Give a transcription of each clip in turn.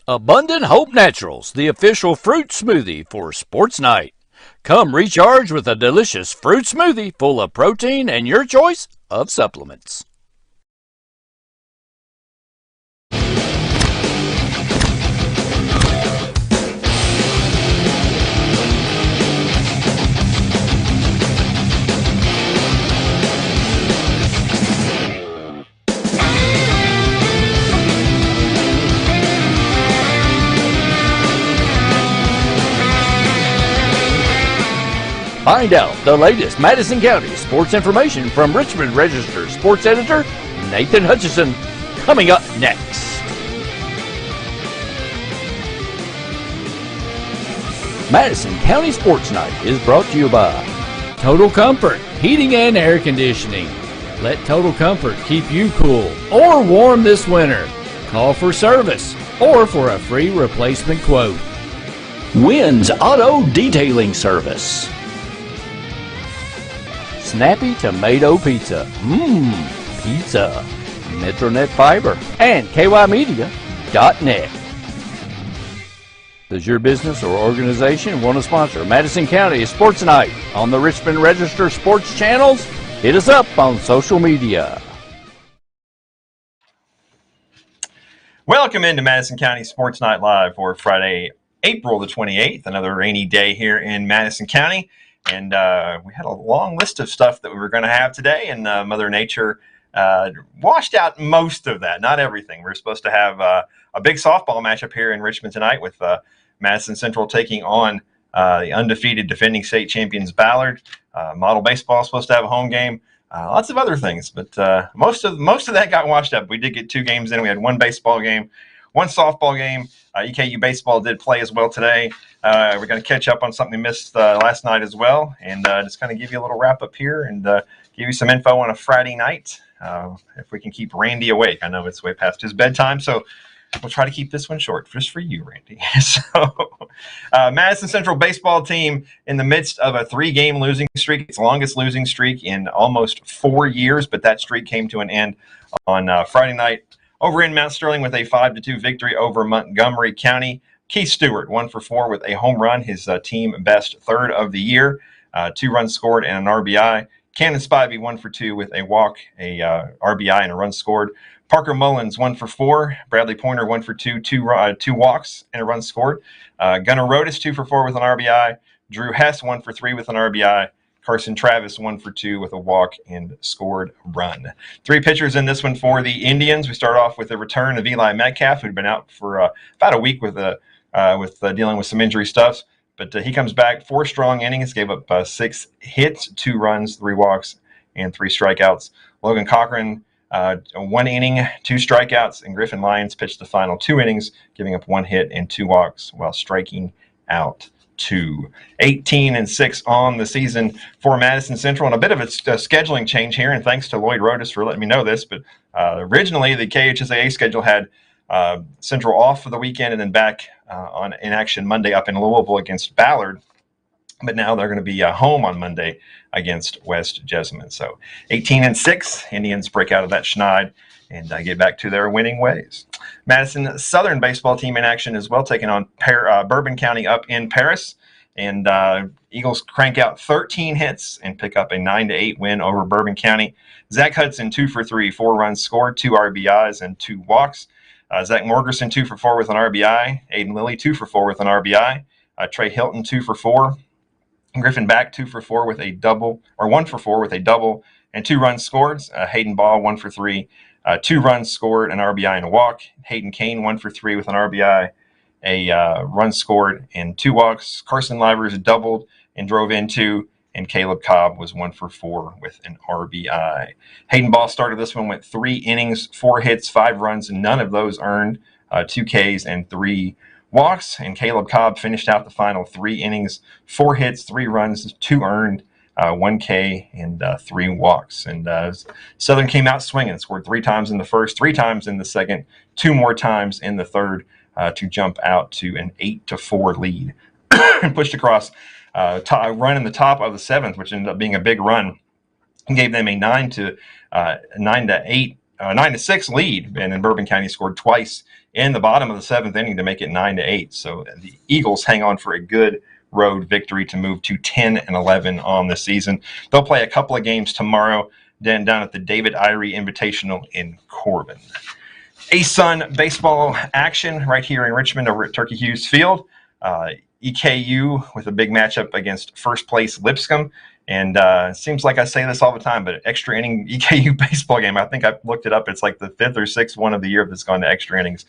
Abundant Hope Naturals, the official fruit smoothie for Sports Night. Come recharge with a delicious fruit smoothie full of protein and your choice of supplements. Find out the latest Madison County sports information from Richmond Register sports editor Nathan Hutchison, coming up next. Madison County Sports Night is brought to you by Total Comfort Heating and Air Conditioning. Let Total Comfort keep you cool or warm this winter. Call for service or for a free replacement quote. Wynn's Auto Detailing Service. Snappy Tomato Pizza. Pizza. Metronet Fiber and KYmedia.net. Does your business or organization want to sponsor Madison County Sports Night on the Richmond Register Sports channels? Hit us up on social media. Welcome into Madison County Sports Night Live for Friday, April the 28th, another rainy day here in Madison County. And we had a long list of stuff that we were going to have today, and Mother Nature washed out most of that, not everything. We're supposed to have a big softball matchup here in Richmond tonight with Madison Central taking on the undefeated defending state champions Ballard. Model baseball is supposed to have a home game. Lots of other things, but most of that got washed up. We did get 2 games in. We had 1 baseball game, 1 softball game. EKU baseball did play as well today. We're going to catch up on something we missed last night as well, and just kind of give you a little wrap up here and give you some info on a Friday night. If we can keep Randy awake. I know it's way past his bedtime, so we'll try to keep this one short just for you, Randy. So, Madison Central baseball team in the midst of a 3-game losing streak. It's the longest losing streak in almost 4 years, but that streak came to an end on Friday night over in Mount Sterling with a 5-2 victory over Montgomery County. Keith Stewart, 1 for 4 with a home run, his team best 3rd of the year. 2 runs scored and an RBI. Cannon Spivey, 1 for 2 with a walk, a RBI, and a run scored. Parker Mullins, 1 for 4. Bradley Pointer, 1 for 2, 2 walks and a run scored. Gunnar Rodas, 2 for 4 with an RBI. Drew Hess, 1 for 3 with an RBI. Carson Travis, 1 for 2 with a walk and scored run. 3 pitchers in this one for the Indians. We start off with the return of Eli Metcalf, who'd been out for about a week with dealing with some injury stuff. But he comes back, 4 strong innings, gave up 6 hits, 2 runs, 3 walks, and 3 strikeouts. Logan Cochran, 1 inning, 2 strikeouts, and Griffin Lyons pitched the final 2 innings, giving up 1 hit and 2 walks while striking out 2. 18-6 on the season for Madison Central, and a bit of a scheduling change here, and thanks to Lloyd Rodas for letting me know this, but originally the KHSAA schedule had Central off for the weekend and then back in action Monday up in Louisville against Ballard, but now they're going to be home on Monday against West Jessamine. So 18-6, Indians break out of that schneid and get back to their winning ways. Madison Southern baseball team in action as well, taking on Bourbon County up in Paris. And Eagles crank out 13 hits and pick up a 9-8 win over Bourbon County. Zach Hudson, 2 for 3, 4 runs scored, 2 RBIs, and 2 walks. Zach Morgerson, 2 for 4 with an RBI. Aiden Lilly, 2 for 4 with an RBI. Trey Hilton, 2 for 4. Griffin Back, 2 for 4 with a double, or 1 for 4 with a double, and 2 runs scored. Hayden Ball, 1 for 3. 2 runs scored, an RBI, and a walk. Hayden Kane, 1 for 3 with an RBI, a run scored, and 2 walks. Carson Livers doubled and drove in 2, and Caleb Cobb was 1 for 4 with an RBI. Hayden Ball started this one with 3 innings, 4 hits, 5 runs, and none of those earned, 2 Ks and 3 walks. And Caleb Cobb finished out the final 3 innings, 4 hits, 3 runs, 2 earned, 1 K and 3 walks. And Southern came out swinging, scored 3 times in the first, 3 times in the second, 2 more times in the third to jump out to an 8-4 lead and pushed across a run in the top of the 7th, which ended up being a big run, and gave them a 9-8 9-6 lead, and then Bourbon County scored twice in the bottom of the 7th inning to make it 9-8. So the Eagles hang on for a good road victory to move to 10-11 on the season. They'll play a couple of games tomorrow down at the David Irie Invitational in Corbin. ASUN baseball action right here in Richmond over at Turkey Hughes Field. EKU with a big matchup against first place Lipscomb. And it seems like I say this all the time, but extra inning EKU baseball game, I think I looked it up. It's like the 5th or 6th one of the year that's gone to extra innings.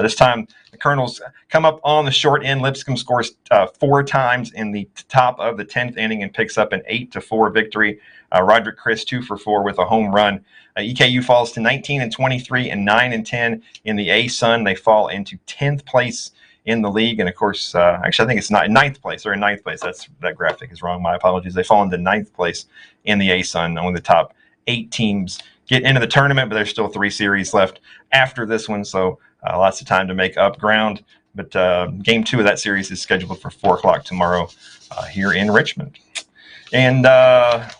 This time, the Colonels come up on the short end. Lipscomb scores 4 times in the top of the 10th inning and picks up an 8-4 victory. Roderick Chris 2 for 4 with a home run. EKU falls to 19-23 and 9-10 in the ASUN. They fall into 10th place in the league, and of course, actually, I think it's not ninth place. They're in 9th place. That graphic is wrong. My apologies. They fall into 9th place in the ASUN. Only the top 8 teams get into the tournament, but there's still 3 series left after this one, so lots of time to make up ground. But game 2 of that series is scheduled for 4 o'clock tomorrow here in Richmond. And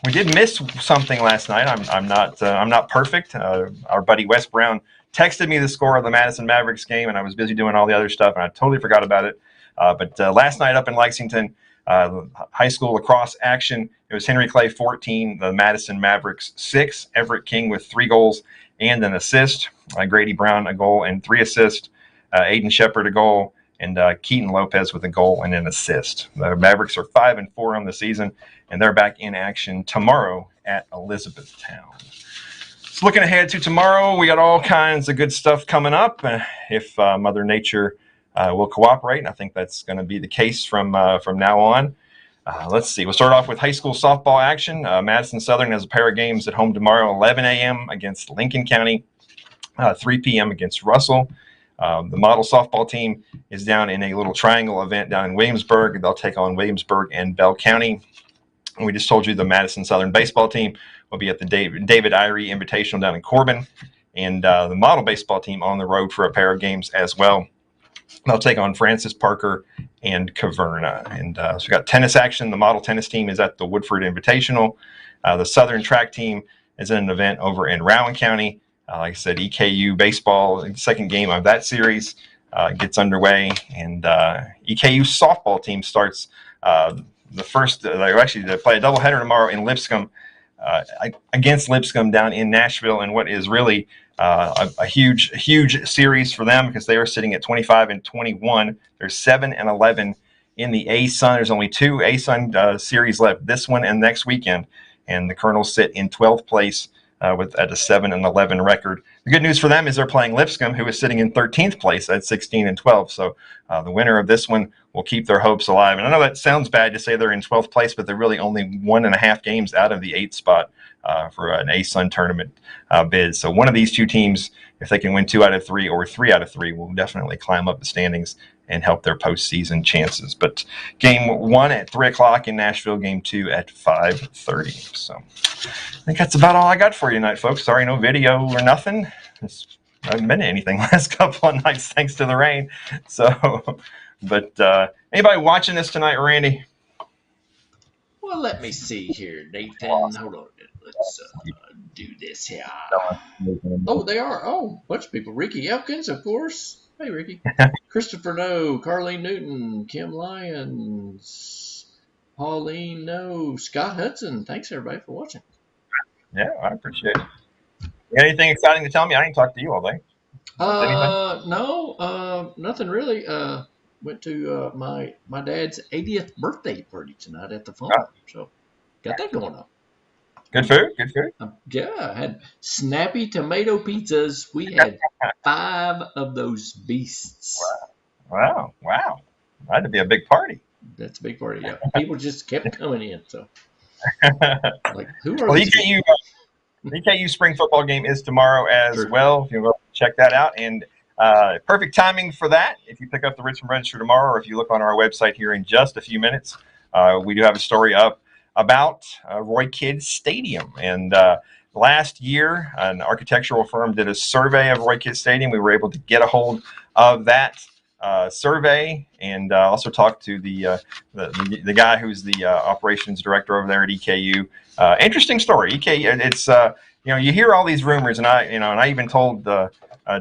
we did miss something last night. I'm not perfect. Our buddy Wes Brown texted me the score of the Madison Mavericks game, and I was busy doing all the other stuff, and I totally forgot about it. But last night up in Lexington, high school lacrosse action, it was Henry Clay 14, the Madison Mavericks 6, Everett King with 3 goals and an assist, Grady Brown a goal and 3 assists, Aiden Shepard a goal, and Keaton Lopez with a goal and an assist. The Mavericks are 5-4 on the season, and they're back in action tomorrow at Elizabethtown. So looking ahead to tomorrow, we got all kinds of good stuff coming up. If Mother Nature will cooperate, and I think that's going to be the case from now on. Let's see. We'll start off with high school softball action. Madison Southern has a pair of games at home tomorrow, 11 a.m. against Lincoln County, 3 p.m. against Russell. The model softball team is down in a little triangle event down in Williamsburg. They'll take on Williamsburg and Bell County. And we just told you the Madison Southern baseball team will be at the David Irie Invitational down in Corbin. And the model baseball team on the road for a pair of games as well. They'll take on Francis Parker and Caverna. And so we've got tennis action. The model tennis team is at the Woodford Invitational. The Southern track team is in an event over in Rowan County. Like I said, EKU baseball, second game of that series gets underway. And EKU softball team starts they play a doubleheader tomorrow in Lipscomb against Lipscomb down in Nashville, and what is really a huge series for them because they are sitting at 25-21. They're 7-11 in the ASUN. There's only 2 ASUN series left, this one and next weekend, and the Colonels sit in 12th place at a 7-11 record. The good news for them is they're playing Lipscomb, who is sitting in 13th place at 16-12. So the winner of this one will keep their hopes alive. And I know that sounds bad to say they're in 12th place, but they're really only 1.5 games out of the 8th spot for an ASUN tournament bid. So one of these 2 teams, if they can win 2 out of 3 or 3 out of 3, will definitely climb up the standings and help their postseason chances. But game 1 at 3 o'clock in Nashville, game 2 at 5:30. So I think that's about all I got for you tonight, folks. Sorry, no video or nothing. I haven't been to anything last couple of nights thanks to the rain. So, but anybody watching this tonight, Randy? Well, let me see here, Nathan. Hold on. Let's do this here. Oh, they are. Oh, a bunch of people. Ricky Elkins, of course. Hey, Ricky. Christopher No, Carlene Newton, Kim Lyons, Pauline No, Scott Hudson. Thanks, everybody, for watching. Yeah, I appreciate it. You got anything exciting to tell me? I didn't talk to you all day. No, nothing really. Went to my dad's 80th birthday party tonight at the farm. Oh. So got that going on. Good food? Good food? Yeah, I had snappy tomato pizzas. We had 5 of those beasts. Wow. That'd be a big party. That's a big party, yeah. People just kept coming in. So, like, who are well, these EKU spring football game is tomorrow as well. If you want to check that out. And perfect timing for that. If you pick up the Richmond Register tomorrow, or if you look on our website here in just a few minutes, we do have a story up about Roy Kidd Stadium. And last year, an architectural firm did a survey of Roy Kidd Stadium. We were able to get a hold of that survey, and also talked to the guy who's the operations director over there at EKU. Interesting story. EKU, you hear all these rumors, and I even told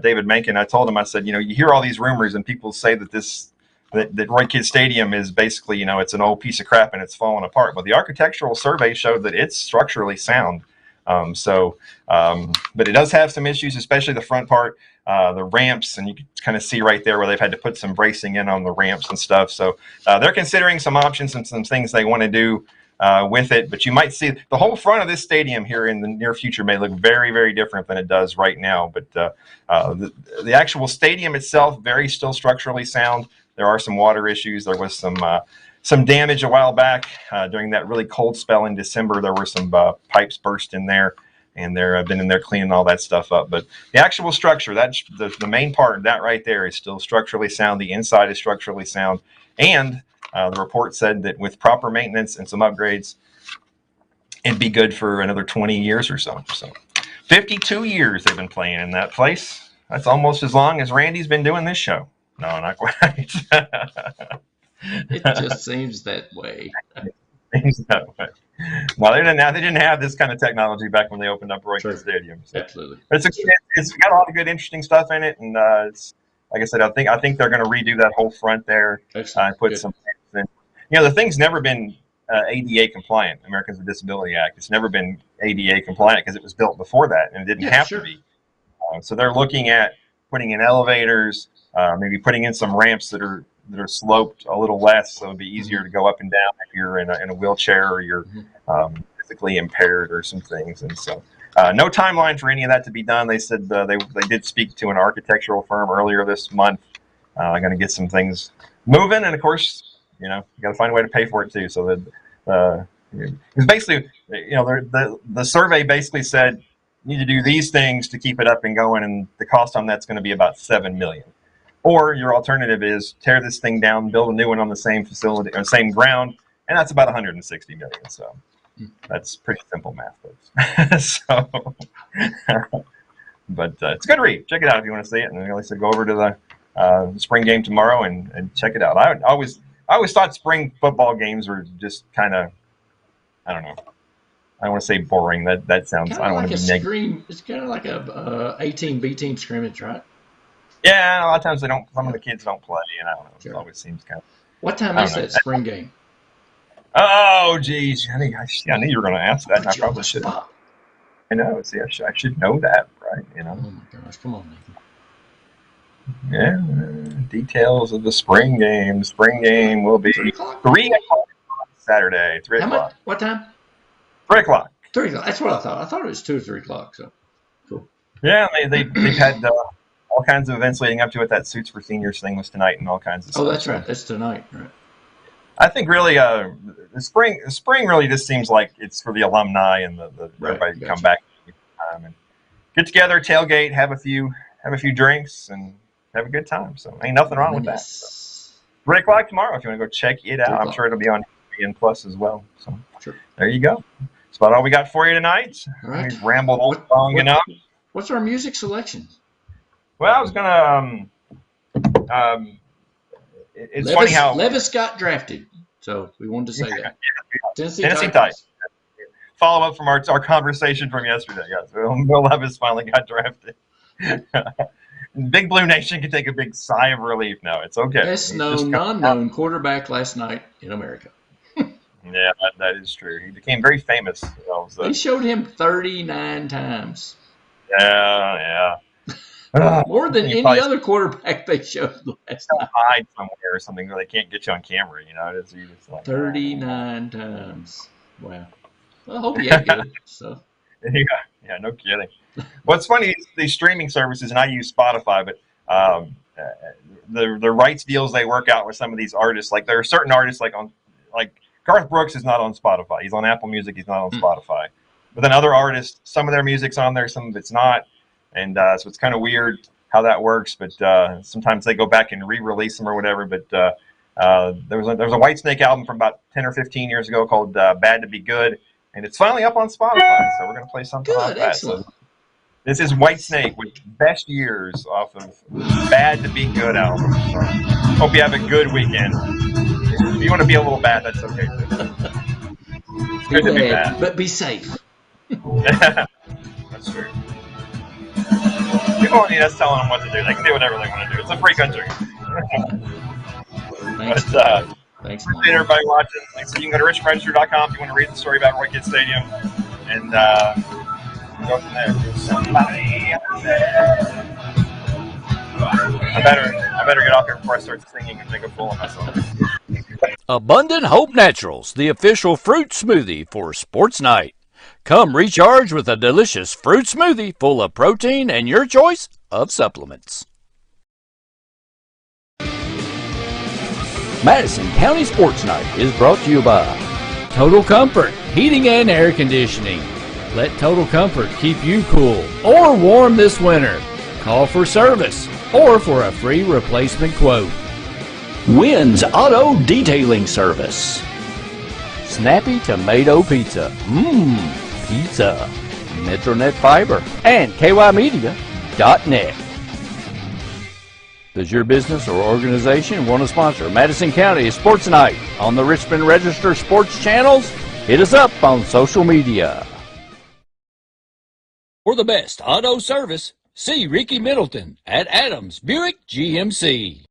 David Mencken, I told him, I said, you hear all these rumors, and people say that Roy Kidd Stadium is basically, it's an old piece of crap and it's falling apart. But the architectural survey showed that it's structurally sound. But it does have some issues, especially the front part, the ramps, and you can kind of see right there where they've had to put some bracing in on the ramps and stuff. So they're considering some options and some things they want to do with it. But you might see the whole front of this stadium here in the near future may look very, very different than it does right now. But the actual stadium itself, very still structurally sound. There are some water issues. There was some damage a while back during that really cold spell in December. There were some pipes burst in there, and I've been in there cleaning all that stuff up. But the actual structure, that's the main part, that right there is still structurally sound. The inside is structurally sound. And the report said that with proper maintenance and some upgrades, it'd be good for another 20 years or so. So 52 years they've been playing in that place. That's almost as long as Randy's been doing this show. No, not quite. It just seems that way. Well, they didn't have this kind of technology back when they opened up Roy Kidd Stadium. So. Absolutely. But it's got a lot of good, interesting stuff in it, and it's like I said, I think they're going to redo that whole front there. Put some. The thing's never been ADA compliant. Americans with Disability Act. It's never been ADA compliant because it was built before that, and it didn't have to be. So they're looking at putting in elevators, maybe putting in some ramps that are sloped a little less, so it'd be easier to go up and down if you're in a wheelchair or you're physically impaired or some things. And so no timeline for any of that to be done. They said they did speak to an architectural firm earlier this month. Going to get some things moving, and of course, you got to find a way to pay for it too. So that it's basically, the survey basically said you need to do these things to keep it up and going, and the cost on that's going to be about $7 million. Or your alternative is tear this thing down, build a new one on the same facility or same ground, and that's about $160 million. So that's pretty simple math, folks. But it's a good read. Check it out if you want to see it. And like I said, go over to the spring game tomorrow and check it out. I always thought spring football games were just kind of, I don't know. I don't want to say boring. That sounds. I don't want to be negative. It's kind of like a A-team, B-team scrimmage, right? Yeah, a lot of times some of the kids don't play, and I don't know. Sure. It always seems kind of. What time is that spring game? Oh, geez. I knew you were going to ask that, and I probably should. I know. See, I should know that, right? Oh, my gosh. Come on, Nathan. Yeah. Details of the spring game. The spring game will be 3 o'clock Saturday. 3 o'clock. What time? 3 o'clock. 3 o'clock. That's what I thought. I thought it was 2 or 3 o'clock, so cool. Yeah, they've had all kinds of events leading up to it. That Suits for Seniors thing was tonight, and all kinds of stuff. Oh, that's right. That's tonight, right? I think really the spring really just seems like it's for the alumni and everybody to come back and get together, tailgate, have a few drinks, and have a good time. So ain't nothing wrong with that. So, 3 o'clock tomorrow if you want to go check it out. I'm sure it'll be on ESPN Plus as well. So there you go. That's about all we got for you tonight. All right. We've rambled long enough. What's our music selection? Well, I was gonna. It's funny how Levis got drafted, so we wanted to say that. Tennessee Titans. Follow up from our conversation from yesterday. Yes, Will Levis finally got drafted. Big Blue Nation can take a big sigh of relief now. It's okay. Best known, non-known quarterback last night in America. Yeah, that is true. He became very famous. They showed him 39 times. Yeah. More than any other quarterback they showed last night. Hide somewhere or something where they can't get you on camera. It's just like 39 times. Wow. Well, I hope he ain't good. So. Yeah, no kidding. What's funny is these streaming services, and I use Spotify, but the rights deals they work out with some of these artists, like there are certain artists like Garth Brooks is not on Spotify. He's on Apple Music. He's not on Spotify. But then other artists, some of their music's on there, some of it's not. And so it's kind of weird how that works, but sometimes they go back and re-release them or whatever. But there was a Whitesnake album from about 10 or 15 years ago called Bad to Be Good, and it's finally up on Spotify, so we're going to play something off that. Excellent. So this is Whitesnake with Best Years off of Bad to Be Good album. So hope you have a good weekend. If you want to be a little bad, that's okay too. It's good to be bad. But be safe. That's That's true. People don't need us telling them what to do. They can do whatever they want to do. It's a free country. Thanks, But, thanks, appreciate everybody watching. Like I said, you can go to richmondregister.com if you want to read the story about Roy Kidd Stadium. And go from there. Somebody out there. I better get off here before I start singing and make a fool of myself. Abundant Hope Naturals, the official fruit smoothie for Sports Night. Come recharge with a delicious fruit smoothie full of protein and your choice of supplements. Madison County Sports Night is brought to you by Total Comfort Heating and Air Conditioning. Let Total Comfort keep you cool or warm this winter. Call for service or for a free replacement quote. Wynn's Auto Detailing Service. Snappy Tomato Pizza. Pizza. Metronet Fiber and KYmedia.net. Does your business or organization want to sponsor Madison County Sports Night on the Richmond Register Sports channels? Hit us up on social media. For the best auto service, see Ricky Middleton at Adams Buick GMC.